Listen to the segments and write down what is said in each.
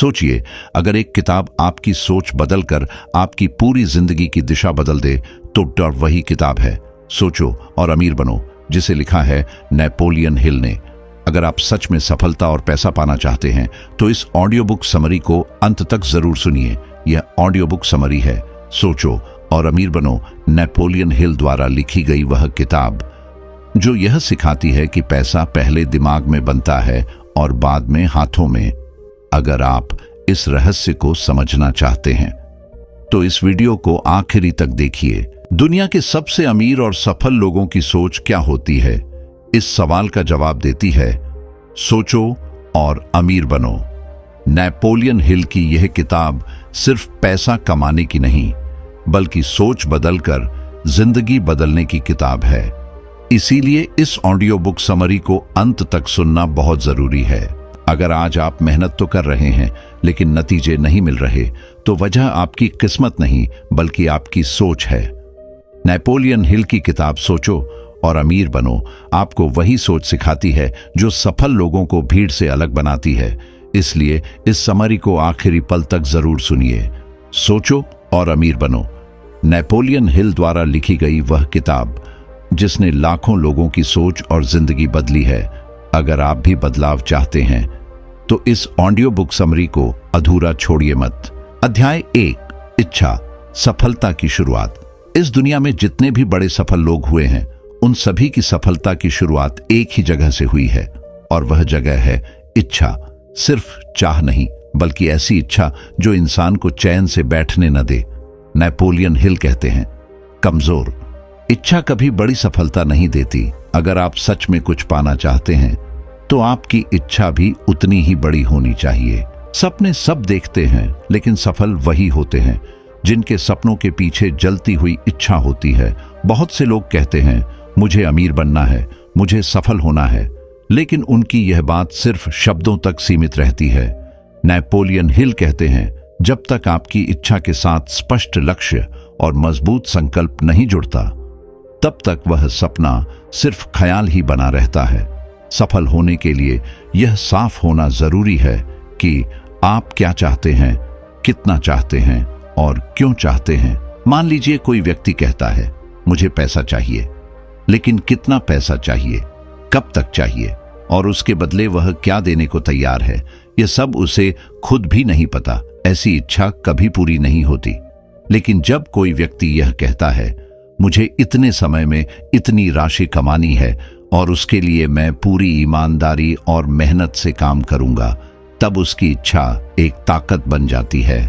सोचिए, अगर एक किताब आपकी सोच बदलकर आपकी पूरी जिंदगी की दिशा बदल दे तो डर वही किताब है सोचो और अमीर बनो, जिसे लिखा है नेपोलियन हिल ने। अगर आप सच में सफलता और पैसा पाना चाहते हैं तो इस ऑडियो बुक समरी को अंत तक जरूर सुनिए। यह ऑडियो बुक समरी है सोचो और अमीर बनो, नेपोलियन हिल द्वारा लिखी गई वह किताब जो यह सिखाती है कि पैसा पहले दिमाग में बनता है और बाद में हाथों में। अगर आप इस रहस्य को समझना चाहते हैं तो इस वीडियो को आखिरी तक देखिए। दुनिया के सबसे अमीर और सफल लोगों की सोच क्या होती है, इस सवाल का जवाब देती है सोचो और अमीर बनो। नेपोलियन हिल की यह किताब सिर्फ पैसा कमाने की नहीं बल्कि सोच बदलकर जिंदगी बदलने की किताब है। इसीलिए इस ऑडियो बुक समरी को अंत तक सुनना बहुत जरूरी है। अगर आज आप मेहनत तो कर रहे हैं लेकिन नतीजे नहीं मिल रहे तो वजह आपकी किस्मत नहीं बल्कि आपकी सोच है। नेपोलियन हिल की किताब सोचो और अमीर बनो आपको वही सोच सिखाती है जो सफल लोगों को भीड़ से अलग बनाती है। इसलिए इस समरी को आखिरी पल तक जरूर सुनिए। सोचो और अमीर बनो, नेपोलियन हिल द्वारा लिखी गई वह किताब जिसने लाखों लोगों की सोच और जिंदगी बदली है। अगर आप भी बदलाव चाहते हैं तो इस ऑडियो बुक समरी को अधूरा छोड़िए मत। अध्याय 1, इच्छा, सफलता की शुरुआत। इस दुनिया में जितने भी बड़े सफल लोग हुए हैं उन सभी की सफलता की शुरुआत एक ही जगह से हुई है और वह जगह है इच्छा। सिर्फ चाह नहीं बल्कि ऐसी इच्छा जो इंसान को चैन से बैठने न दे। नेपोलियन हिल कहते हैं, कमजोर इच्छा कभी बड़ी सफलता नहीं देती। अगर आप सच में कुछ पाना चाहते हैं तो आपकी इच्छा भी उतनी ही बड़ी होनी चाहिए। सपने सब देखते हैं लेकिन सफल वही होते हैं जिनके सपनों के पीछे जलती हुई इच्छा होती है। बहुत से लोग कहते हैं मुझे अमीर बनना है, मुझे सफल होना है, लेकिन उनकी यह बात सिर्फ शब्दों तक सीमित रहती है। नेपोलियन हिल कहते हैं जब तक आपकी इच्छा के साथ स्पष्ट लक्ष्य और मजबूत संकल्प नहीं जुड़ता तब तक वह सपना सिर्फ ख्याल ही बना रहता है। सफल होने के लिए यह साफ होना जरूरी है कि आप क्या चाहते हैं, कितना चाहते हैं और क्यों चाहते हैं। मान लीजिए कोई व्यक्ति कहता है मुझे पैसा चाहिए, लेकिन कितना पैसा चाहिए, कब तक चाहिए और उसके बदले वह क्या देने को तैयार है, यह सब उसे खुद भी नहीं पता। ऐसी इच्छा कभी पूरी नहीं होती। लेकिन जब कोई व्यक्ति यह कहता है मुझे इतने समय में इतनी राशि कमानी है और उसके लिए मैं पूरी ईमानदारी और मेहनत से काम करूंगा, तब उसकी इच्छा एक ताकत बन जाती है।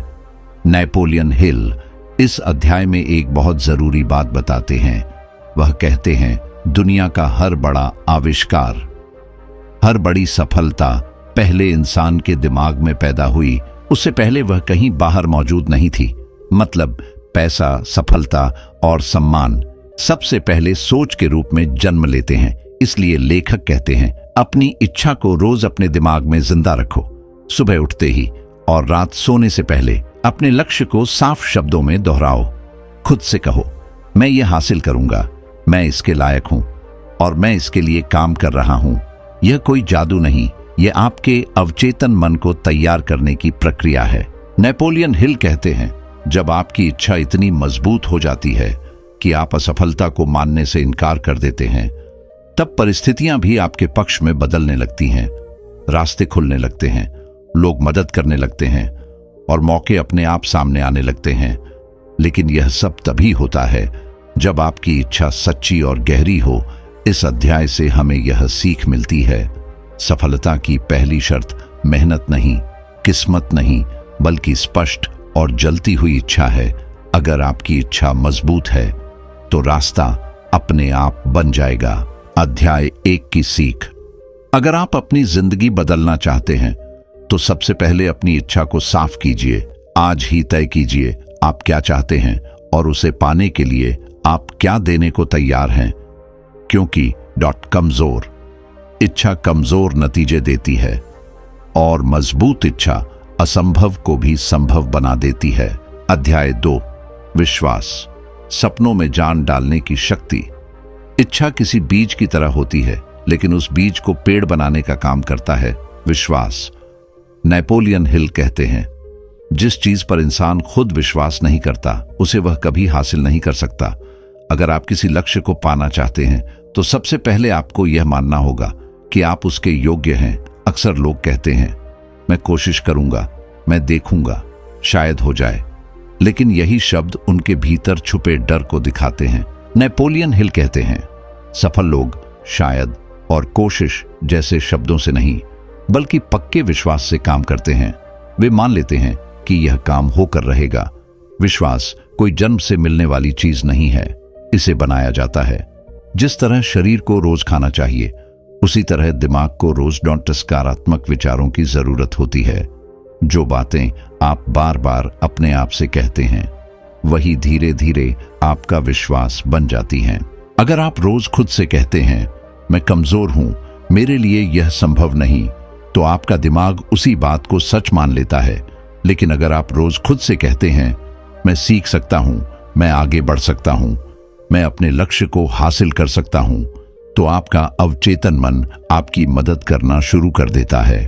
नेपोलियन हिल इस अध्याय में एक बहुत जरूरी बात बताते हैं। वह कहते हैं दुनिया का हर बड़ा आविष्कार, हर बड़ी सफलता पहले इंसान के दिमाग में पैदा हुई। उससे पहले वह कहीं बाहर मौजूद नहीं थी। मतलब पैसा, सफलता और सम्मान सबसे पहले सोच के रूप में जन्म लेते हैं। इसलिए लेखक कहते हैं अपनी इच्छा को रोज अपने दिमाग में जिंदा रखो। सुबह उठते ही और रात सोने से पहले अपने लक्ष्य को साफ शब्दों में दोहराओ। खुद से कहो मैं ये हासिल करूंगा, मैं इसके लायक हूं और मैं इसके लिए काम कर रहा हूं। यह कोई जादू नहीं, यह आपके अवचेतन मन को तैयार करने की प्रक्रिया है। नेपोलियन हिल कहते हैं जब आपकी इच्छा इतनी मजबूत हो जाती है कि आप असफलता को मानने से इनकार कर देते हैं, तब परिस्थितियां भी आपके पक्ष में बदलने लगती हैं। रास्ते खुलने लगते हैं, लोग मदद करने लगते हैं और मौके अपने आप सामने आने लगते हैं। लेकिन यह सब तभी होता है जब आपकी इच्छा सच्ची और गहरी हो। इस अध्याय से हमें यह सीख मिलती है, सफलता की पहली शर्त मेहनत नहीं, किस्मत नहीं, बल्कि स्पष्ट और जलती हुई इच्छा है। अगर आपकी इच्छा मजबूत है तो रास्ता अपने आप बन जाएगा। अध्याय 1 की सीख। अगर आप अपनी जिंदगी बदलना चाहते हैं तो सबसे पहले अपनी इच्छा को साफ कीजिए। आज ही तय कीजिए आप क्या चाहते हैं और उसे पाने के लिए आप क्या देने को तैयार हैं। क्योंकि कमजोर इच्छा कमजोर नतीजे देती है और मजबूत इच्छा असंभव को भी संभव बना देती है। अध्याय 2, विश्वास, सपनों में जान डालने की शक्ति। इच्छा किसी बीज की तरह होती है, लेकिन उस बीज को पेड़ बनाने का काम करता है विश्वास। नेपोलियन हिल कहते हैं, जिस चीज पर इंसान खुद विश्वास नहीं करता उसे वह कभी हासिल नहीं कर सकता। अगर आप किसी लक्ष्य को पाना चाहते हैं तो सबसे पहले आपको यह मानना होगा कि आप उसके योग्य हैं। अक्सर लोग कहते हैं, मैं कोशिश करूंगा, मैं देखूंगा, शायद हो जाए, लेकिन यही शब्द उनके भीतर छुपे डर को दिखाते हैं। नेपोलियन हिल कहते हैं, सफल लोग शायद और कोशिश जैसे शब्दों से नहीं बल्कि पक्के विश्वास से काम करते हैं। वे मान लेते हैं कि यह काम होकर रहेगा। विश्वास कोई जन्म से मिलने वाली चीज नहीं है, इसे बनाया जाता है। जिस तरह शरीर को रोज खाना चाहिए उसी तरह दिमाग को रोज सकारात्मक विचारों की जरूरत होती है। जो बातें आप बार बार अपने आप से कहते हैं वही धीरे धीरे आपका विश्वास बन जाती हैं। अगर आप रोज खुद से कहते हैं, मैं कमजोर हूं, मेरे लिए यह संभव नहीं, तो आपका दिमाग उसी बात को सच मान लेता है। लेकिन अगर आप रोज खुद से कहते हैं, मैं सीख सकता हूं, मैं आगे बढ़ सकता हूं, मैं अपने लक्ष्य को हासिल कर सकता हूं, तो आपका अवचेतन मन आपकी मदद करना शुरू कर देता है।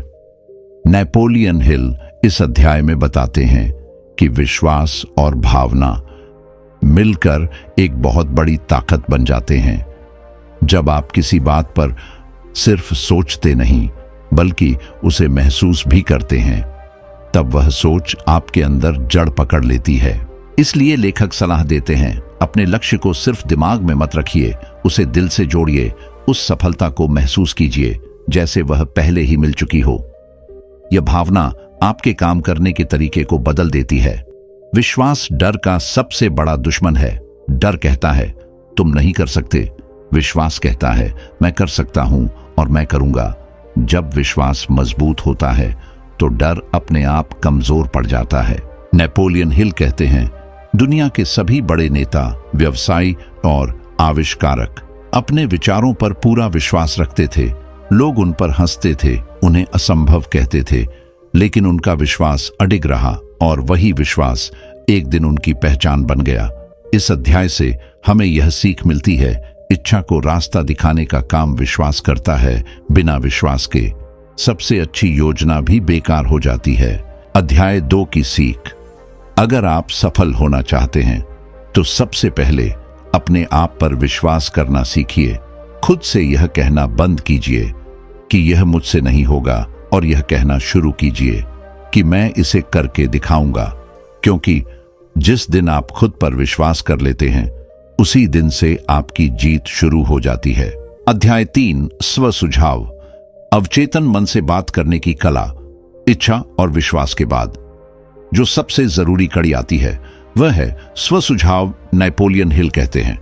नेपोलियन हिल इस अध्याय में बताते हैं कि विश्वास और भावना मिलकर एक बहुत बड़ी ताकत बन जाते हैं। जब आप किसी बात पर सिर्फ सोचते नहीं बल्कि उसे महसूस भी करते हैं, तब वह सोच आपके अंदर जड़ पकड़ लेती है। इसलिए लेखक सलाह देते हैं, अपने लक्ष्य को सिर्फ दिमाग में मत रखिए, उसे दिल से जोड़िए, उस सफलता को महसूस कीजिए जैसे वह पहले ही मिल चुकी हो। यह भावना आपके काम करने के तरीके को बदल देती है। विश्वास डर का सबसे बड़ा दुश्मन है। डर कहता है तुम नहीं कर सकते, विश्वास कहता है मैं कर सकता हूं और मैं करूंगा। जब विश्वास मजबूत होता है तो डर अपने आप कमजोर पड़ जाता है। नेपोलियन हिल कहते हैं, दुनिया के सभी बड़े नेता, व्यवसायी और आविष्कारक अपने विचारों पर पूरा विश्वास रखते थे। लोग उन पर हंसते थे, उन्हें असंभव कहते थे, लेकिन उनका विश्वास अडिग रहा और वही विश्वास एक दिन उनकी पहचान बन गया। इस अध्याय से हमें यह सीख मिलती है, इच्छा को रास्ता दिखाने का काम विश्वास करता है। बिना विश्वास के सबसे अच्छी योजना भी बेकार हो जाती है। अध्याय 2 की सीख, अगर आप सफल होना चाहते हैं तो सबसे पहले अपने आप पर विश्वास करना सीखिए। खुद से यह कहना बंद कीजिए कि यह मुझसे नहीं होगा और यह कहना शुरू कीजिए कि मैं इसे करके दिखाऊंगा, क्योंकि जिस दिन आप खुद पर विश्वास कर लेते हैं उसी दिन से आपकी जीत शुरू हो जाती है। अध्याय 3, स्व सुझाव, अवचेतन मन से बात करने की कला। इच्छा और विश्वास के बाद जो सबसे जरूरी कड़ी आती है वह है स्व सुझाव। नेपोलियन हिल कहते हैं,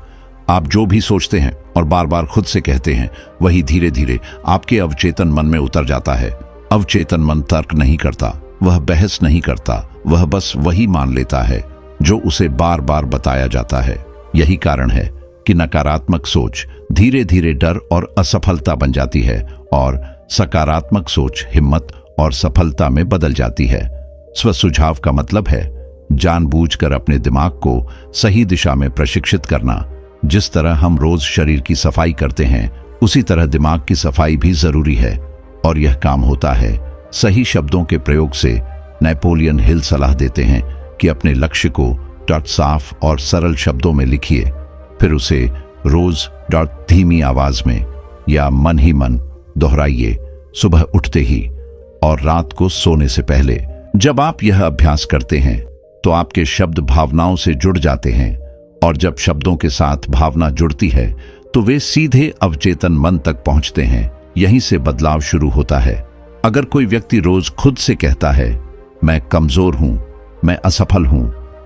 आप जो भी सोचते हैं और बार बार खुद से कहते हैं वही धीरे धीरे आपके अवचेतन मन में उतर जाता है। अवचेतन मन तर्क नहीं करता, वह बहस नहीं करता, वह बस वही मान लेता है जो उसे बार बार बताया जाता है। यही कारण है कि नकारात्मक सोच धीरे धीरे डर और असफलता बन जाती है और सकारात्मक सोच हिम्मत और सफलता में बदल जाती है। स्व सुझाव का मतलब है जानबूझकर अपने दिमाग को सही दिशा में प्रशिक्षित करना। जिस तरह हम रोज शरीर की सफाई करते हैं उसी तरह दिमाग की सफाई भी जरूरी है, और यह काम होता है सही शब्दों के प्रयोग से। नेपोलियन हिल सलाह देते हैं कि अपने लक्ष्य को साफ और सरल शब्दों में लिखिए, फिर उसे रोज धीमी आवाज में या मन ही मन दोहराइए, सुबह उठते ही और रात को सोने से पहले। जब आप यह अभ्यास करते हैं तो आपके शब्द भावनाओं से जुड़ जाते हैं, और जब शब्दों के साथ भावना जुड़ती है तो वे सीधे अवचेतन मन तक पहुंचते हैं। यहीं से बदलाव शुरू होता है। अगर कोई व्यक्ति रोज खुद से कहता है मैं कमजोर हूं, मैं असफल हूं,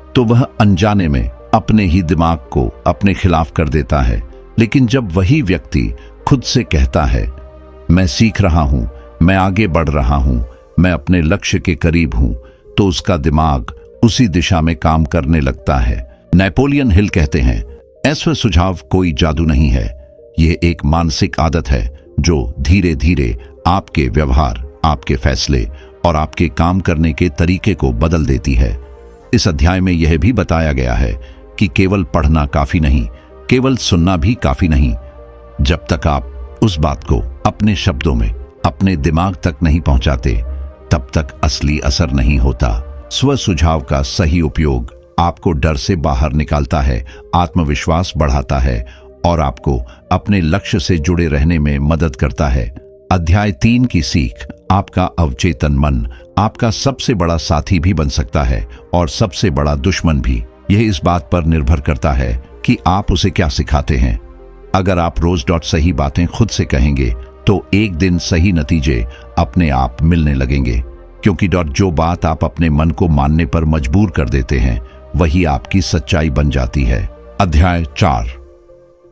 तो वह अनजाने में अपने ही दिमाग को अपने खिलाफ कर देता है। लेकिन जब वही व्यक्ति खुद से कहता है मैं सीख रहा हूं, मैं आगे बढ़ रहा हूं, मैं अपने लक्ष्य के करीब हूं, तो उसका दिमाग उसी दिशा में काम करने लगता है। नेपोलियन हिल कहते हैं, स्व सुझाव कोई जादू नहीं है, यह एक मानसिक आदत है जो धीरे धीरे आपके व्यवहार, आपके फैसले और आपके काम करने के तरीके को बदल देती है। इस अध्याय में यह भी बताया गया है कि केवल पढ़ना काफी नहीं, केवल सुनना भी काफी नहीं। जब तक आप उस बात को अपने शब्दों में अपने दिमाग तक नहीं पहुंचाते, तब तक असली असर नहीं होता। स्व सुझाव का सही उपयोग आपको डर से बाहर निकालता है, आत्मविश्वास बढ़ाता है और आपको अपने लक्ष्य से जुड़े रहने में मदद करता है। अध्याय 3 की सीख। आपका अवचेतन मन आपका सबसे बड़ा साथी भी बन सकता है और सबसे बड़ा दुश्मन भी। यह इस बात पर निर्भर करता है कि आप उसे क्या सिखाते हैं। अगर आप रोज सही बातें खुद से कहेंगे तो एक दिन सही नतीजे अपने आप मिलने लगेंगे, क्योंकि जो बात आप अपने मन को मानने पर मजबूर कर देते हैं वही आपकी सच्चाई बन जाती है। अध्याय 4।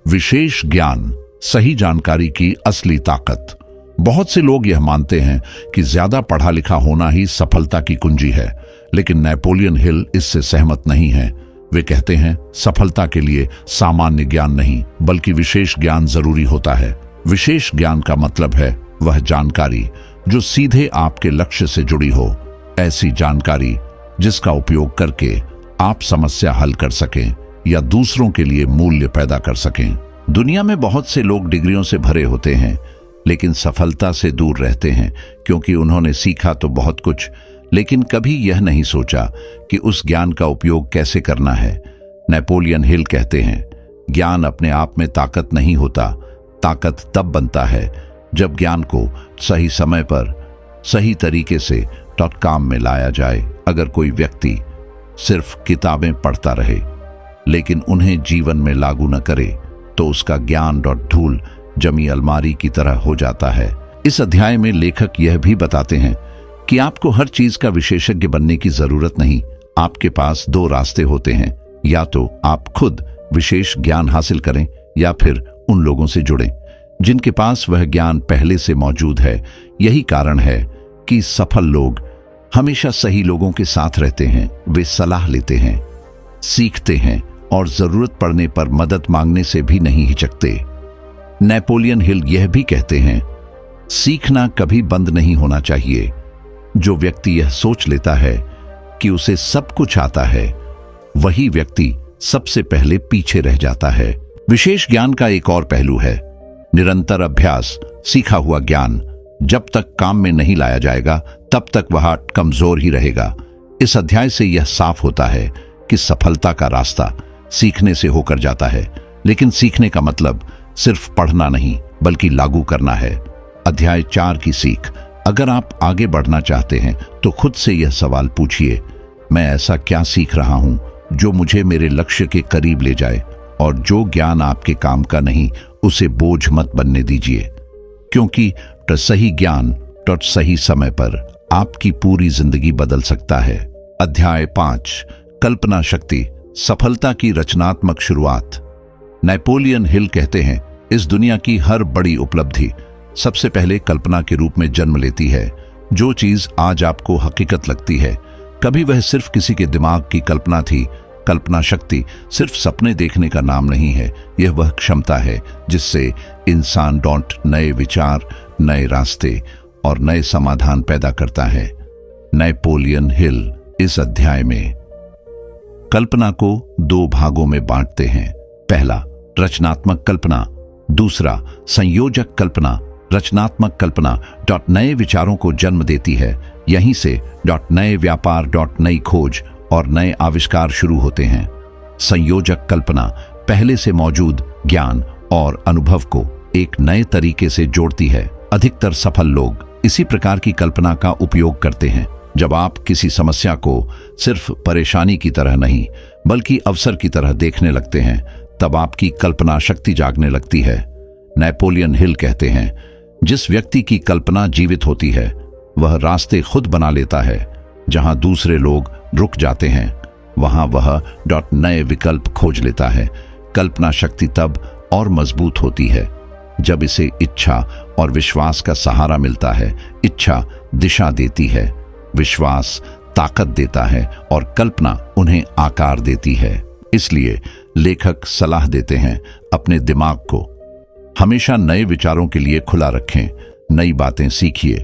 विशेष ज्ञान, सही जानकारी की असली ताकत। बहुत से लोग यह मानते हैं कि ज्यादा पढ़ा लिखा होना ही सफलता की कुंजी है, लेकिन नेपोलियन हिल इससे सहमत नहीं है। वे कहते हैं सफलता के लिए सामान्य ज्ञान नहीं बल्कि विशेष ज्ञान जरूरी होता है। विशेष ज्ञान का मतलब है वह जानकारी जो सीधे आपके लक्ष्य से जुड़ी हो, ऐसी जानकारी जिसका उपयोग करके आप समस्या हल कर सकें या दूसरों के लिए मूल्य पैदा कर सकें। दुनिया में बहुत से लोग डिग्रियों से भरे होते हैं लेकिन सफलता से दूर रहते हैं, क्योंकि उन्होंने सीखा तो बहुत कुछ लेकिन कभी यह नहीं सोचा कि उस ज्ञान का उपयोग कैसे करना है। नेपोलियन हिल कहते हैं, ज्ञान अपने आप में ताकत नहीं होता, ताकत तब बनता है जब ज्ञान को सही समय पर सही तरीके से काम में लाया जाए। अगर कोई व्यक्ति सिर्फ किताबें पढ़ता रहे लेकिन उन्हें जीवन में लागू न करे तो उसका ज्ञान धूल जमी अलमारी की तरह हो जाता है। इस अध्याय में लेखक यह भी बताते हैं कि आपको हर चीज का विशेषज्ञ बनने की जरूरत नहीं। आपके पास 2 रास्ते होते हैं, या तो आप खुद विशेष ज्ञान हासिल करें या फिर उन लोगों से जुड़ें जिनके पास वह ज्ञान पहले से मौजूद है। यही कारण है कि सफल लोग हमेशा सही लोगों के साथ रहते हैं। वे सलाह लेते हैं, सीखते हैं और जरूरत पड़ने पर मदद मांगने से भी नहीं हिचकते। नेपोलियन हिल यह भी कहते हैं, सीखना कभी बंद नहीं होना चाहिए। जो व्यक्ति यह सोच लेता है कि उसे सब कुछ आता है, वही व्यक्ति सबसे पहले पीछे रह जाता है। विशेष ज्ञान का एक और पहलू है निरंतर अभ्यास। सीखा हुआ ज्ञान जब तक काम में नहीं लाया जाएगा तब तक वह कमजोर ही रहेगा। इस अध्याय से यह साफ होता है कि सफलता का रास्ता सीखने से होकर जाता है, लेकिन सीखने का मतलब सिर्फ पढ़ना नहीं बल्कि लागू करना है। अध्याय 4 की सीख। अगर आप आगे बढ़ना चाहते हैं तो खुद से यह सवाल पूछिए, मैं ऐसा क्या सीख रहा हूं जो मुझे मेरे लक्ष्य के करीब ले जाए, और जो ज्ञान आपके काम का नहीं उसे बोझ मत बनने दीजिए, क्योंकि सही ज्ञान सही समय पर आपकी पूरी जिंदगी बदल सकता है। अध्याय 5। कल्पना शक्ति, सफलता की रचनात्मक शुरुआत। नेपोलियन हिल कहते हैं, इस दुनिया की हर बड़ी उपलब्धि सबसे पहले कल्पना के रूप में जन्म लेती है। जो चीज आज आपको हकीकत लगती है, कभी वह सिर्फ किसी के दिमाग की कल्पना थी। कल्पना शक्ति सिर्फ सपने देखने का नाम नहीं है, यह वह क्षमता है जिससे इंसान नए विचार, नए रास्ते और नए समाधान पैदा करता है। नेपोलियन हिल इस अध्याय में कल्पना को 2 भागों में बांटते हैं। पहला, रचनात्मक कल्पना। दूसरा, संयोजक कल्पना। रचनात्मक कल्पना नए विचारों को जन्म देती है। यहीं से नए व्यापार, नई खोज और नए आविष्कार शुरू होते हैं। संयोजक कल्पना पहले से मौजूद ज्ञान और अनुभव को एक नए तरीके से जोड़ती है। अधिकतर सफल लोग इसी प्रकार की कल्पना का उपयोग करते हैं। जब आप किसी समस्या को सिर्फ परेशानी की तरह नहीं बल्कि अवसर की तरह देखने लगते हैं, तब आपकी कल्पना शक्ति जागने लगती है। नेपोलियन हिल कहते हैं, जिस व्यक्ति की कल्पना जीवित होती है वह रास्ते खुद बना लेता है। जहां दूसरे लोग रुक जाते हैं वहां वह नए विकल्प खोज लेता है। कल्पना शक्ति तब और मजबूत होती है जब इसे इच्छा और विश्वास का सहारा मिलता है। इच्छा दिशा देती है, विश्वास ताकत देता है और कल्पना उन्हें आकार देती है। इसलिए लेखक सलाह देते हैं, अपने दिमाग को हमेशा नए विचारों के लिए खुला रखें। नई बातें सीखिए,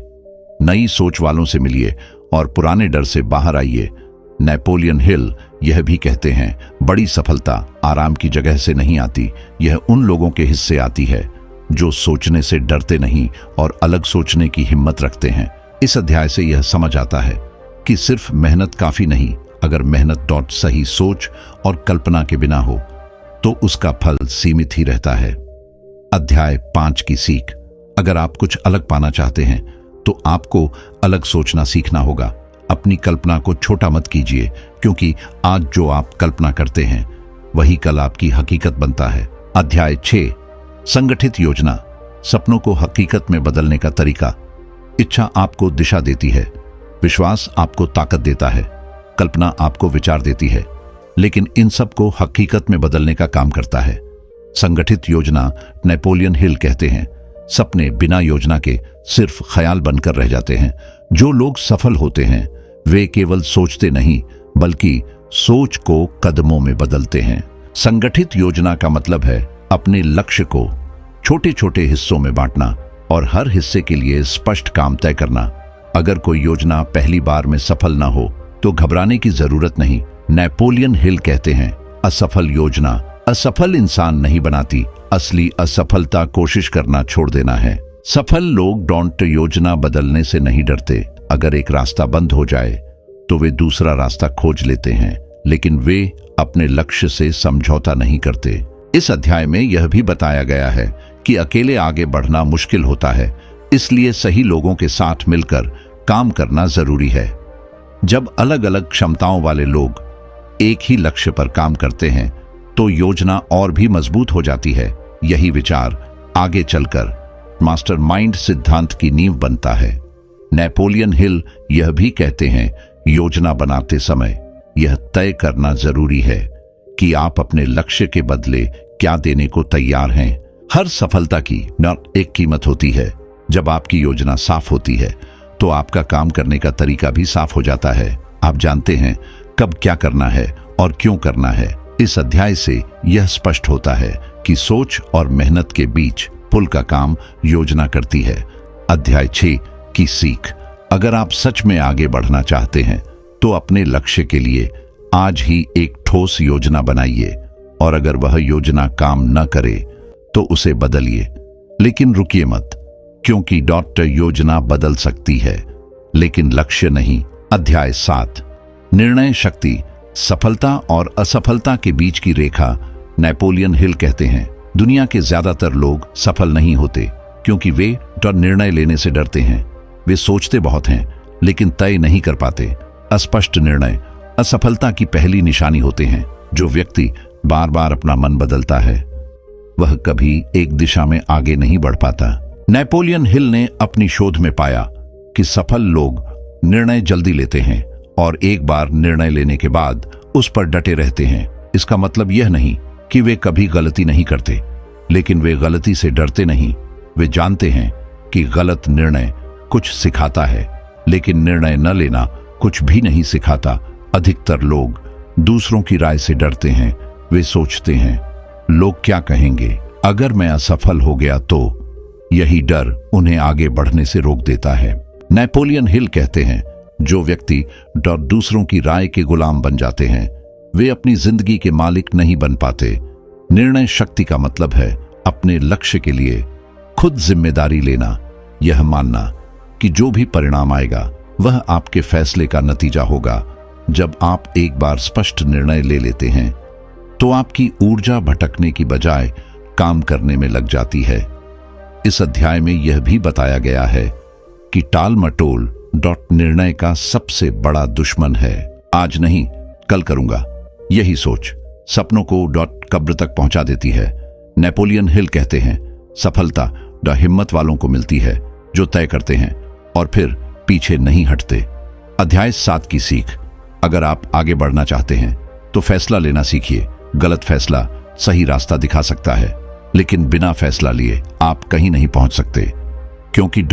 नई सोच वालों से मिलिए और पुराने डर से बाहर आइए। नेपोलियन हिल यह भी कहते हैं, बड़ी सफलता आराम की जगह से नहीं आती, यह उन लोगों के हिस्से आती है जो सोचने से डरते नहीं और अलग सोचने की हिम्मत रखते हैं। इस अध्याय से यह समझ आता है कि सिर्फ मेहनत काफी नहीं, अगर मेहनत सही सोच और कल्पना के बिना हो तो उसका फल सीमित ही रहता है। अध्याय 5 की सीख। अगर आप कुछ अलग पाना चाहते हैं तो आपको अलग सोचना सीखना होगा। अपनी कल्पना को छोटा मत कीजिए, क्योंकि आज जो आप कल्पना करते हैं वही कल आपकी हकीकत बनता है। अध्याय 6, संगठित योजना। सपनों को हकीकत में बदलने का तरीका। इच्छा आपको दिशा देती है, विश्वास आपको ताकत देता है, कल्पना आपको विचार देती है, लेकिन इन सब को हकीकत में बदलने का काम करता है संगठित योजना। नेपोलियन हिल कहते हैं, सपने बिना योजना के सिर्फ ख्याल बनकर रह जाते हैं। जो लोग सफल होते हैं वे केवल सोचते नहीं, बल्कि सोच को कदमों में बदलते हैं। संगठित योजना का मतलब है अपने लक्ष्य को छोटे छोटे हिस्सों में बांटना और हर हिस्से के लिए स्पष्ट काम तय करना। अगर कोई योजना पहली बार में सफल ना हो तो घबराने की जरूरत नहीं। नेपोलियन हिल कहते हैं, असफल योजना असफल इंसान नहीं बनाती, असली असफलता कोशिश करना छोड़ देना है। सफल लोग डोंट योजना बदलने से नहीं डरते। अगर एक रास्ता बंद हो जाए तो वे दूसरा रास्ता खोज लेते हैं, लेकिन वे अपने लक्ष्य से समझौता नहीं करते। इस अध्याय में यह भी बताया गया है कि अकेले आगे बढ़ना मुश्किल होता है, इसलिए सही लोगों के साथ मिलकर काम करना जरूरी है। जब अलग अलग क्षमताओं वाले लोग एक ही लक्ष्य पर काम करते हैं तो योजना और भी मजबूत हो जाती है। यही विचार आगे चलकर मास्टरमाइंड सिद्धांत की नींव बनता है। नेपोलियन हिल यह भी कहते हैं, योजना बनाते समय यह तय करना जरूरी है कि आप अपने लक्ष्य के बदले क्या देने को तैयार हैं। हर सफलता की न एक कीमत होती है। जब आपकी योजना साफ होती है तो आपका काम करने का तरीका भी साफ हो जाता है। आप जानते हैं कब क्या करना है और क्यों करना है। इस अध्याय से यह स्पष्ट होता है कि सोच और मेहनत के बीच पुल का काम योजना करती है। अध्याय 6 की सीख। अगर आप सच में आगे बढ़ना चाहते हैं तो अपने लक्ष्य के लिए आज ही एक ठोस योजना बनाइए, और अगर वह योजना काम न करे तो उसे बदलिए। लेकिन रुकिए मत, क्योंकि योजना बदल सकती है लेकिन लक्ष्य नहीं। अध्याय 7, निर्णय शक्ति। सफलता और असफलता के बीच की रेखा। नेपोलियन हिल कहते हैं, दुनिया के ज्यादातर लोग सफल नहीं होते क्योंकि वे निर्णय लेने से डरते हैं। वे सोचते बहुत हैं लेकिन तय नहीं कर पाते। अस्पष्ट निर्णय असफलता की पहली निशानी होते हैं। जो व्यक्ति बार बार अपना मन बदलता है वह कभी एक दिशा में आगे नहीं बढ़ पाता। नेपोलियन हिल ने अपनी शोध में पाया कि सफल लोग निर्णय जल्दी लेते हैं और एक बार निर्णय लेने के बाद उस पर डटे रहते हैं। इसका मतलब यह नहीं कि वे कभी गलती नहीं करते, लेकिन वे गलती से डरते नहीं। वे जानते हैं कि गलत निर्णय कुछ सिखाता है, लेकिन निर्णय न लेना कुछ भी नहीं सिखाता। अधिकतर लोग दूसरों की राय से डरते हैं। वे सोचते हैं, लोग क्या कहेंगे, अगर मैं असफल हो गया तो। यही डर उन्हें आगे बढ़ने से रोक देता है। नेपोलियन हिल कहते हैं, जो व्यक्ति दूसरों की राय के गुलाम बन जाते हैं वे अपनी जिंदगी के मालिक नहीं बन पाते। निर्णय शक्ति का मतलब है अपने लक्ष्य के लिए खुद जिम्मेदारी लेना। यह मानना कि जो भी परिणाम आएगा वह आपके फैसले का नतीजा होगा। जब आप एक बार स्पष्ट निर्णय ले लेते हैं तो आपकी ऊर्जा भटकने की बजाय काम करने में लग जाती है। इस अध्याय में यह भी बताया गया है कि टाल मटोल निर्णय का सबसे बड़ा दुश्मन है। आज नहीं कल करूंगा, यही सोच सपनों को कब्र तक पहुंचा देती है। नेपोलियन हिल कहते हैं, सफलता हिम्मत वालों को मिलती है जो तय करते हैं और फिर पीछे नहीं हटते। अध्याय 7 की सीख। अगर आप आगे बढ़ना चाहते हैं तो फैसला लेना सीखिए। गलत फैसला सही रास्ता दिखा सकता है, लेकिन बिना फैसला लिए आप कहीं नहीं पहुंच सकते, क्योंकि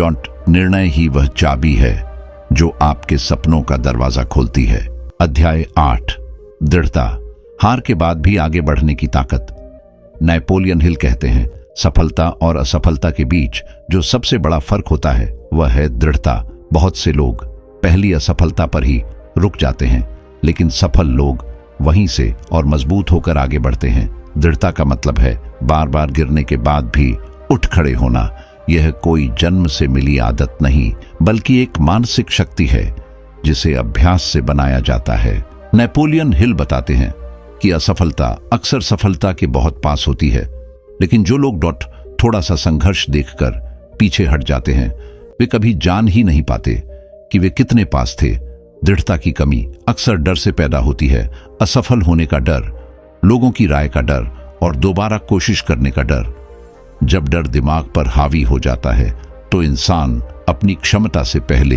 निर्णय ही वह चाबी है जो आपके सपनों का दरवाजा खोलती है। अध्याय 8, दृढ़ता। हार के बाद भी आगे बढ़ने की ताकत। नेपोलियन हिल कहते हैं, सफलता और असफलता के बीच जो सबसे बड़ा फर्क होता है वह है दृढ़ता। बहुत से लोग पहली असफलता पर ही रुक जाते हैं, लेकिन सफल लोग वहीं से और मजबूत होकर आगे बढ़ते हैं। दृढ़ता का मतलब है बार बार गिरने के बाद भी उठ खड़े होना। यह कोई जन्म से मिली आदत नहीं, बल्कि एक मानसिक शक्ति है जिसे अभ्यास से बनाया जाता है। नेपोलियन हिल बताते हैं कि असफलता अक्सर सफलता के बहुत पास होती है, लेकिन जो लोग थोड़ा सा संघर्ष देखकर पीछे हट जाते हैं, वे कभी जान ही नहीं पाते कि वे कितने पास थे। दृढ़ता की कमी अक्सर डर से पैदा होती है। असफल होने का डर, लोगों की राय का डर और दोबारा कोशिश करने का डर। जब डर दिमाग पर हावी हो जाता है तो इंसान अपनी क्षमता से पहले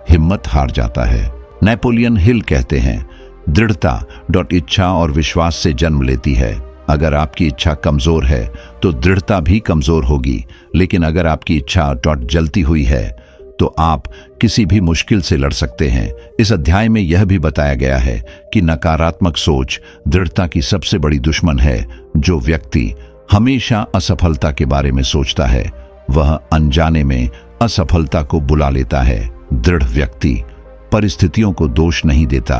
हिम्मत हार जाता है। नेपोलियन हिल कहते हैं, दृढ़ता इच्छा और विश्वास से जन्म लेती है। अगर आपकी इच्छा कमजोर है तो दृढ़ता भी कमजोर होगी, लेकिन अगर आपकी इच्छा जलती हुई है तो आप किसी भी मुश्किल से लड़ सकते हैं। इस अध्याय में यह भी बताया गया है कि नकारात्मक सोच दृढ़ता की सबसे बड़ी दुश्मन है। जो व्यक्ति हमेशा असफलता के बारे में सोचता है, वह अनजाने में असफलता को बुला लेता है। दृढ़ व्यक्ति परिस्थितियों को दोष नहीं देता,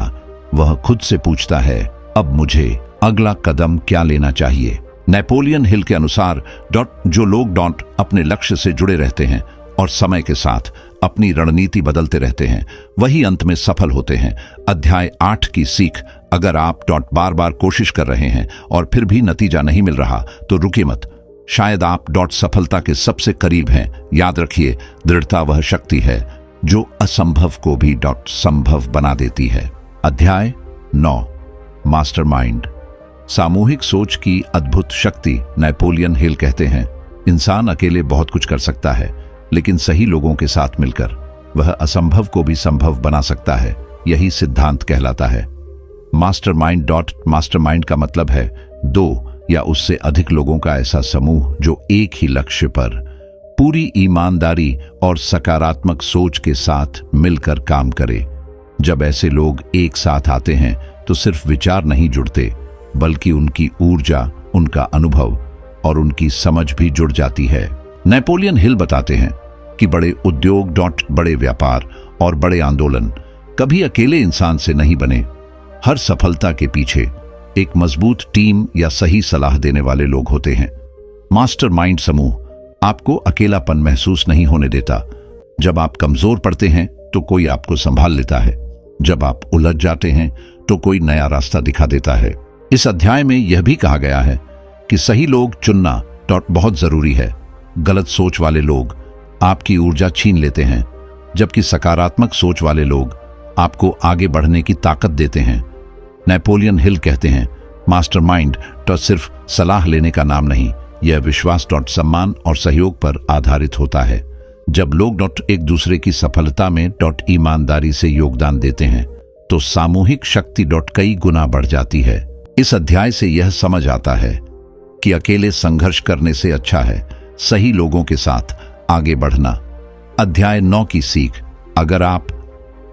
वह खुद से पूछता है, अब मुझे अगला कदम क्या लेना चाहिए। नेपोलियन हिल के अनुसार जो लोग अपने लक्ष्य से जुड़े रहते हैं और समय के साथ अपनी रणनीति बदलते रहते हैं, वही अंत में सफल होते हैं। अध्याय 8 की सीख, अगर आप बार बार कोशिश कर रहे हैं और फिर भी नतीजा नहीं मिल रहा तो रुकिए मत, शायद आप सफलता के सबसे करीब हैं। याद रखिए, दृढ़ता वह शक्ति है जो असंभव को भी संभव बना देती है। अध्याय 9, मास्टरमाइंड, सामूहिक सोच की अद्भुत शक्ति। नेपोलियन हिल कहते हैं, इंसान अकेले बहुत कुछ कर सकता है, लेकिन सही लोगों के साथ मिलकर वह असंभव को भी संभव बना सकता है। यही सिद्धांत कहलाता है मास्टरमाइंड का मतलब है 2 या उससे अधिक लोगों का ऐसा समूह जो एक ही लक्ष्य पर पूरी ईमानदारी और सकारात्मक सोच के साथ मिलकर काम करे। जब ऐसे लोग एक साथ आते हैं तो सिर्फ विचार नहीं जुड़ते, बल्कि उनकी ऊर्जा, उनका अनुभव और उनकी समझ भी जुड़ जाती है। नेपोलियन हिल बताते हैं कि बड़े उद्योग बड़े व्यापार और बड़े आंदोलन कभी अकेले इंसान से नहीं बने। हर सफलता के पीछे एक मजबूत टीम या सही सलाह देने वाले लोग होते हैं। मास्टरमाइंड समूह आपको अकेलापन महसूस नहीं होने देता। जब आप कमजोर पड़ते हैं तो कोई आपको संभाल लेता है, जब आप उलझ जाते हैं तो कोई नया रास्ता दिखा देता है। इस अध्याय में यह भी कहा गया है कि सही लोग चुनना बहुत जरूरी है। गलत सोच वाले लोग आपकी ऊर्जा छीन लेते हैं, जबकि सकारात्मक सोच वाले लोग आपको आगे बढ़ने की ताकत देते हैं। नेपोलियन हिल कहते हैं, मास्टरमाइंड सिर्फ सलाह लेने का नाम नहीं, यह विश्वास सम्मान और सहयोग पर आधारित होता है। जब लोग एक दूसरे की सफलता में ईमानदारी से योगदान देते हैं तो सामूहिक शक्ति कई गुना बढ़ जाती है। इस अध्याय से यह समझ आता है कि अकेले संघर्ष करने से अच्छा है सही लोगों के साथ आगे बढ़ना। अध्याय 9 की सीख, अगर आप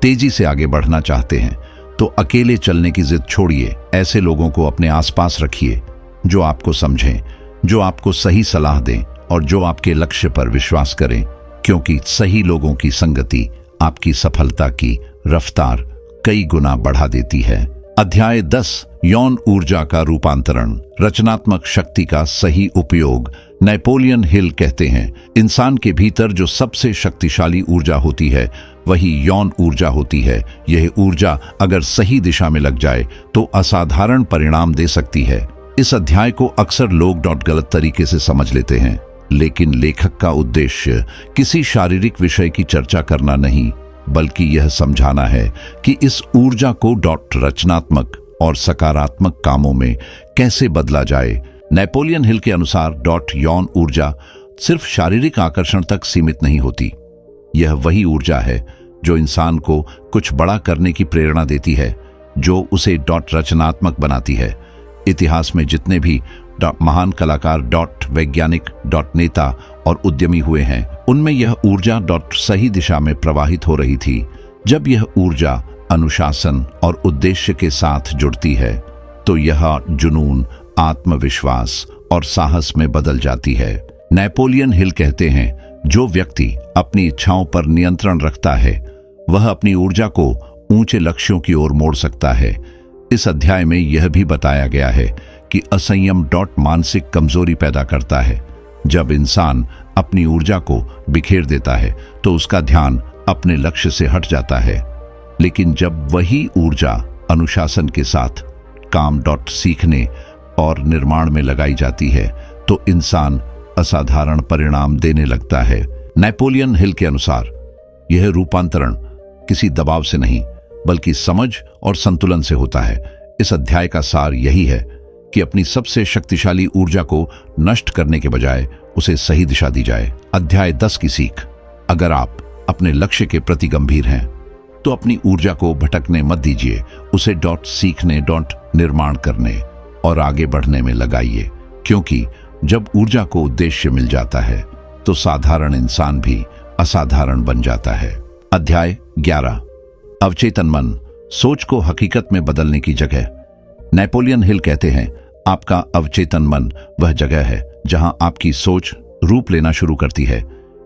तेजी से आगे बढ़ना चाहते हैं तो अकेले चलने की जिद छोड़िए। ऐसे लोगों को अपने आसपास रखिए जो आपको समझें, जो आपको सही सलाह दें और जो आपके लक्ष्य पर विश्वास करें, क्योंकि सही लोगों की संगति आपकी सफलता की रफ्तार कई गुना बढ़ा देती है। अध्याय 10, यौन ऊर्जा का रूपांतरण, रचनात्मक शक्ति का सही उपयोग। नेपोलियन हिल कहते हैं, इंसान के भीतर जो सबसे शक्तिशाली ऊर्जा होती है वही यौन ऊर्जा होती है। यह ऊर्जा अगर सही दिशा में लग जाए तो असाधारण परिणाम दे सकती है। इस अध्याय को अक्सर लोग गलत तरीके से समझ लेते हैं, लेकिन लेखक का उद्देश्य किसी शारीरिक विषय की चर्चा करना नहीं, बल्कि यह समझाना है कि इस ऊर्जा को रचनात्मक और सकारात्मक कामों में कैसे बदला जाए। नेपोलियन हिल के अनुसार यौन ऊर्जा सिर्फ शारीरिक आकर्षण तक सीमित नहीं होती। यह वही ऊर्जा है जो इंसान को कुछ बड़ा करने की प्रेरणा देती है, जो उसे रचनात्मक बनाती है। इतिहास में जितने भी महान कलाकार वैज्ञानिक नेता और उद्यमी हुए हैं, उनमें यह ऊर्जा सही दिशा में प्रवाहित हो रही थी। जब यह ऊर्जा अनुशासन और उद्देश्य के साथ जुड़ती है तो यह जुनून, आत्मविश्वास और साहस में बदल जाती है। नेपोलियन हिल कहते हैं, जो व्यक्ति अपनी इच्छाओं पर नियंत्रण रखता है वह अपनी ऊर्जा को ऊंचे लक्ष्यों की ओर मोड़ सकता है। इस अध्याय में यह भी बताया गया है कि असंयम मानसिक कमजोरी पैदा करता है। जब इंसान अपनी ऊर्जा को बिखेर देता है तो उसका ध्यान अपने लक्ष्य से हट जाता है। लेकिन जब वही ऊर्जा अनुशासन के साथ काम सीखने और निर्माण में लगाई जाती है तो इंसान असाधारण परिणाम देने लगता है। नेपोलियन हिल के अनुसार यह रूपांतरण किसी दबाव से नहीं बल्कि समझ और संतुलन से होता है। इस अध्याय का सार यही है कि अपनी सबसे शक्तिशाली ऊर्जा को नष्ट करने के बजाय उसे सही दिशा दी जाए। अध्याय 10 की सीख। अगर आप अपने लक्ष्य के प्रति गंभीर हैं तो अपनी ऊर्जा को भटकने मत दीजिए, उसे सीखने, निर्माण करने और आगे बढ़ने में लगाइए। क्योंकि जब ऊर्जा को उद्देश्य मिल जाता है तो साधारण इंसान भी असाधारण बन जाता है। अध्याय 11। अवचेतन मन, सोच को हकीकत में बदलने की जगह। नेपोलियन हिल कहते हैं, आपका अवचेतन मन वह जगह है जहां आपकी सोच रूप लेना शुरू करती है।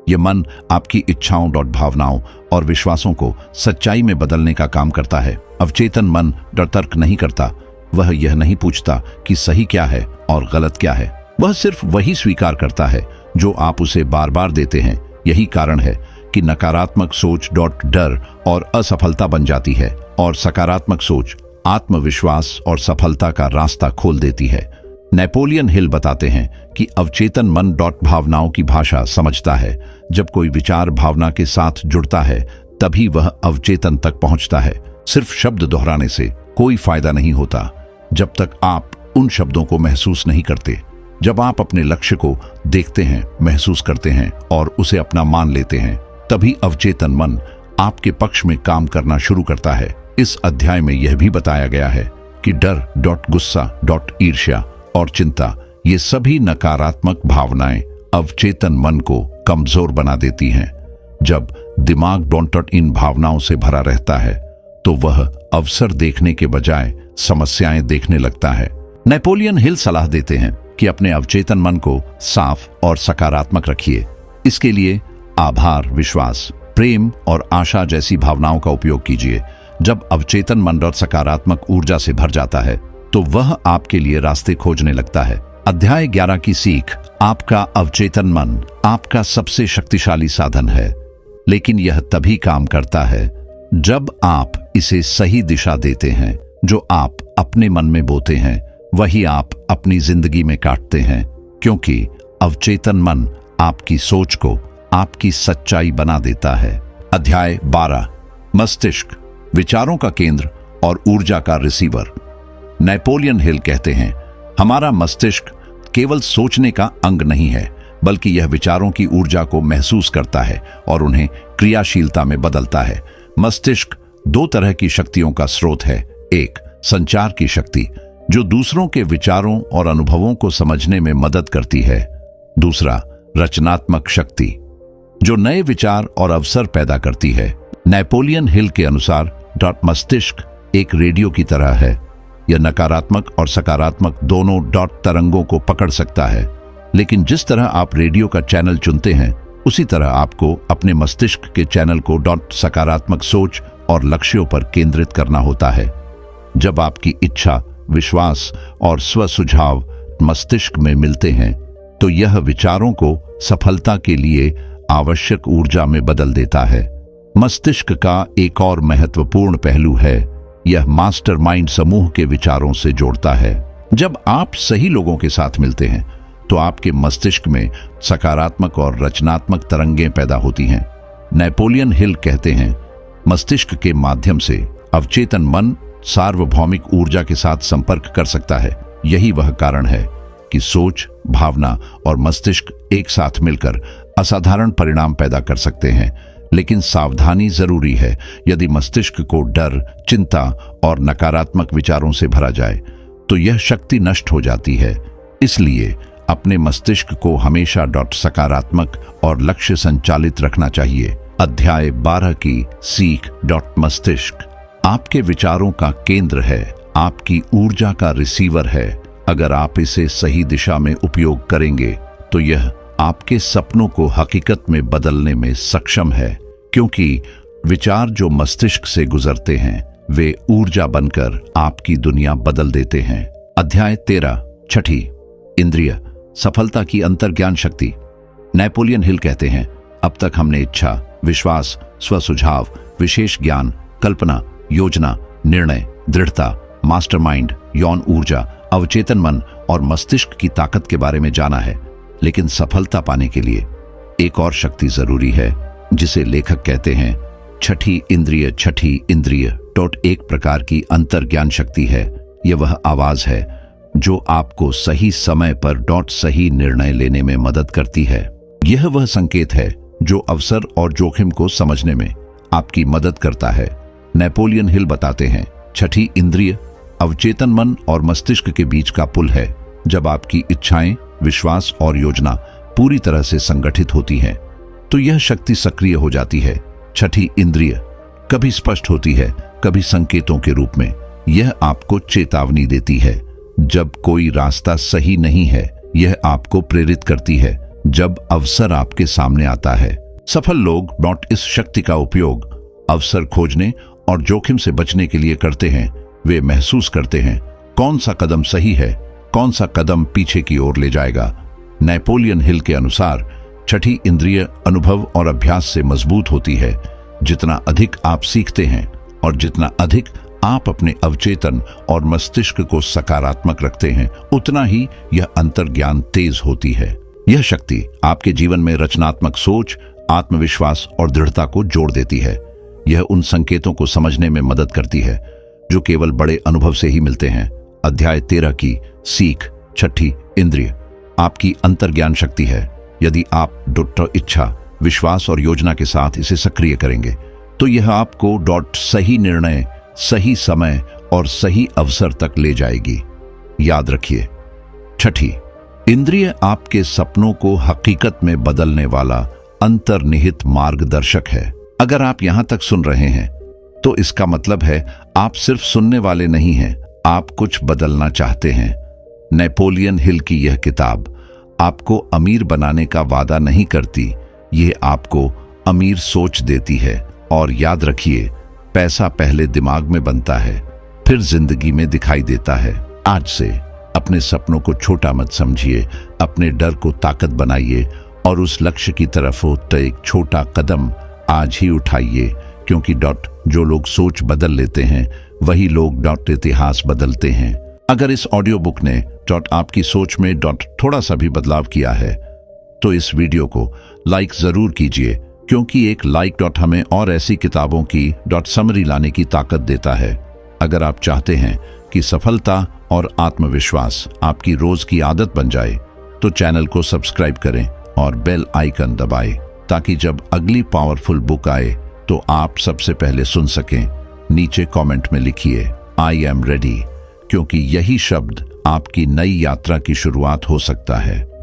यह मन आपकी इच्छाओं, भावनाओं और विश्वासों को सच्चाई में बदलने का काम करता है। अवचेतन मन तर्क नहीं करता, वह यह नहीं पूछता कि सही क्या है और गलत क्या है। वह सिर्फ वही स्वीकार करता है जो आप उसे बार बार देते हैं। यही कारण है कि नकारात्मक सोच डर और असफलता बन जाती है और सकारात्मक सोच आत्मविश्वास और सफलता का रास्ता खोल देती है। नेपोलियन हिल बताते हैं कि अवचेतन मन भावनाओं की भाषा समझता है। जब कोई विचार भावना के साथ जुड़ता है तभी वह अवचेतन तक पहुंचता है। सिर्फ शब्द दोहराने से कोई फायदा नहीं होता जब तक आप उन शब्दों को महसूस नहीं करते। जब आप अपने लक्ष्य को देखते हैं, महसूस करते हैं और उसे अपना मान लेते हैं, तभी अवचेतन मन आपके पक्ष में काम करना शुरू करता है। इस अध्याय में यह भी बताया गया है कि डर, गुस्सा, ईर्ष्या और चिंता, ये सभी नकारात्मक भावनाएं अवचेतन मन को कमजोर बना देती हैं। जब दिमाग इन भावनाओं से भरा रहता है तो वह अवसर देखने के बजाय समस्याएं देखने लगता है। नेपोलियन हिल सलाह देते हैं कि अपने अवचेतन मन को साफ और सकारात्मक रखिए। इसके लिए आभार, विश्वास, प्रेम और आशा जैसी भावनाओं का उपयोग कीजिए। जब अवचेतन मन सकारात्मक ऊर्जा से भर जाता है तो वह आपके लिए रास्ते खोजने लगता है। अध्याय 11 की सीख। आपका अवचेतन मन आपका सबसे शक्तिशाली साधन है, लेकिन यह तभी काम करता है जब आप इसे सही दिशा देते हैं। जो आप अपने मन में बोते हैं वही आप अपनी जिंदगी में काटते हैं, क्योंकि अवचेतन मन आपकी सोच को आपकी सच्चाई बना देता है। अध्याय 12। मस्तिष्क, विचारों का केंद्र और ऊर्जा का रिसीवर। नेपोलियन हिल कहते हैं, हमारा मस्तिष्क केवल सोचने का अंग नहीं है, बल्कि यह विचारों की ऊर्जा को महसूस करता है और उन्हें क्रियाशीलता में बदलता है। मस्तिष्क 2 तरह की शक्तियों का स्रोत है। एक, संचार की शक्ति, जो दूसरों के विचारों और अनुभवों को समझने में मदद करती है। दूसरा, रचनात्मक शक्ति, जो नए विचार और अवसर पैदा करती है। नेपोलियन हिल के अनुसार मस्तिष्क एक रेडियो की तरह है। यह नकारात्मक और सकारात्मक दोनों तरंगों को पकड़ सकता है, लेकिन जिस तरह आप रेडियो का चैनल चुनते हैं उसी तरह आपको अपने मस्तिष्क के चैनल को सकारात्मक सोच और लक्ष्यों पर केंद्रित करना होता है। जब आपकी इच्छा, विश्वास और स्व सुझाव मस्तिष्क में मिलते हैं तो यह विचारों को सफलता के लिए आवश्यक ऊर्जा में बदल देता है। मस्तिष्क का एक और महत्वपूर्ण पहलू है, यह मास्टरमाइंड समूह के विचारों से जोड़ता है। जब आप सही लोगों के साथ मिलते हैं तो आपके मस्तिष्क में सकारात्मक और रचनात्मक तरंगें पैदा होती हैं। नेपोलियन हिल कहते हैं, मस्तिष्क के माध्यम से अवचेतन मन सार्वभौमिक ऊर्जा के साथ संपर्क कर सकता है। यही वह कारण है कि सोच, भावना और मस्तिष्क एक साथ मिलकर असाधारण परिणाम पैदा कर सकते हैं। लेकिन सावधानी जरूरी है। यदि मस्तिष्क को डर, चिंता और नकारात्मक विचारों से भरा जाए तो यह शक्ति नष्ट हो जाती है। इसलिए अपने मस्तिष्क को हमेशा सकारात्मक और लक्ष्य संचालित रखना चाहिए। अध्याय 12 की सीख। मस्तिष्क आपके विचारों का केंद्र है, आपकी ऊर्जा का रिसीवर है। अगर आप इसे सही दिशा में उपयोग करेंगे तो यह आपके सपनों को हकीकत में बदलने में सक्षम है, क्योंकि विचार जो मस्तिष्क से गुजरते हैं वे ऊर्जा बनकर आपकी दुनिया बदल देते हैं। अध्याय 13 छठी इंद्रिय, सफलता की अंतर्ज्ञान शक्ति। नेपोलियन हिल कहते हैं, अब तक हमने इच्छा, विश्वास, स्वसुझाव, विशेष ज्ञान, कल्पना, योजना, निर्णय, दृढ़ता, मास्टरमाइंड, यौन ऊर्जा, अवचेतन मन और मस्तिष्क की ताकत के बारे में जाना है। लेकिन सफलता पाने के लिए एक और शक्ति जरूरी है, जिसे लेखक कहते हैं छठी इंद्रिय। छठी इंद्रिय एक प्रकार की अंतर्ज्ञान शक्ति है। यह वह आवाज है जो आपको सही समय पर सही निर्णय लेने में मदद करती है। यह वह संकेत है जो अवसर और जोखिम को समझने में आपकी मदद करता है। नेपोलियन हिल बताते हैं, छठी इंद्रिय अवचेतन मन और मस्तिष्क के बीच का पुल है। जब आपकी इच्छाएं, विश्वास और योजना पूरी तरह से संगठित होती हैं, तो यह शक्ति सक्रिय हो जाती है। छठी इंद्रिय कभी स्पष्ट होती है, कभी संकेतों के रूप में। यह आपको चेतावनी देती है जब कोई रास्ता सही नहीं है। यह आपको प्रेरित करती है जब अवसर आपके सामने आता है। सफल लोग इस शक्ति का उपयोग अवसर खोजने और जोखिम से बचने के लिए करते हैं। वे महसूस करते हैं कौन सा कदम सही है, कौन सा कदम पीछे की ओर ले जाएगा। नेपोलियन हिल के अनुसार छठी इंद्रिय अनुभव और अभ्यास से मजबूत होती है। जितना अधिक आप सीखते हैं और जितना अधिक आप अपने अवचेतन और मस्तिष्क को सकारात्मक रखते हैं, उतना ही यह अंतर्ज्ञान तेज होती है। यह शक्ति आपके जीवन में रचनात्मक सोच, आत्मविश्वास और दृढ़ता को जोड़ देती है। यह उन संकेतों को समझने में मदद करती है जो केवल बड़े अनुभव से ही मिलते हैं। अध्याय 13 की सीख, छठी इंद्रिय आपकी अंतर्ज्ञान शक्ति है। यदि आप इच्छा, विश्वास और योजना के साथ इसे सक्रिय करेंगे, तो यह आपको सही निर्णय, सही समय और सही अवसर तक ले जाएगी। याद रखिए, छठी इंद्रिय आपके सपनों को हकीकत में बदलने वाला अंतर्निहित मार्गदर्शक है। अगर आप यहां तक सुन रहे हैं, तो इसका मतलब है आप सिर्फ सुनने वाले नहीं हैं, आप कुछ बदलना चाहते हैं। नेपोलियन हिल की यह किताब आपको अमीर बनाने का वादा नहीं करती, यह आपको अमीर सोच देती है। और याद रखिए, पैसा पहले दिमाग में बनता है, फिर जिंदगी में दिखाई देता है। आज से अपने सपनों को छोटा मत समझिए, अपने डर को ताकत बनाइए और उस लक्ष्य की तरफ एक छोटा कदम आज ही उठाइए, क्योंकि जो लोग सोच बदल लेते हैं, वही लोग इतिहास बदलते हैं। अगर इस ऑडियो बुक ने आपकी सोच में थोड़ा सा भी बदलाव किया है, तो इस वीडियो को लाइक जरूर कीजिए, क्योंकि एक लाइक हमें और ऐसी किताबों की समरी लाने की ताकत देता है। अगर आप चाहते हैं कि सफलता और आत्मविश्वास आपकी रोज की आदत बन जाए, तो चैनल को सब्सक्राइब करें और बेल आइकन दबाएं, ताकि जब अगली पावरफुल बुक आए तो आप सबसे पहले सुन सकें। नीचे कमेंट में लिखिए आई एम रेडी, क्योंकि यही शब्द आपकी नई यात्रा की शुरुआत हो सकता है।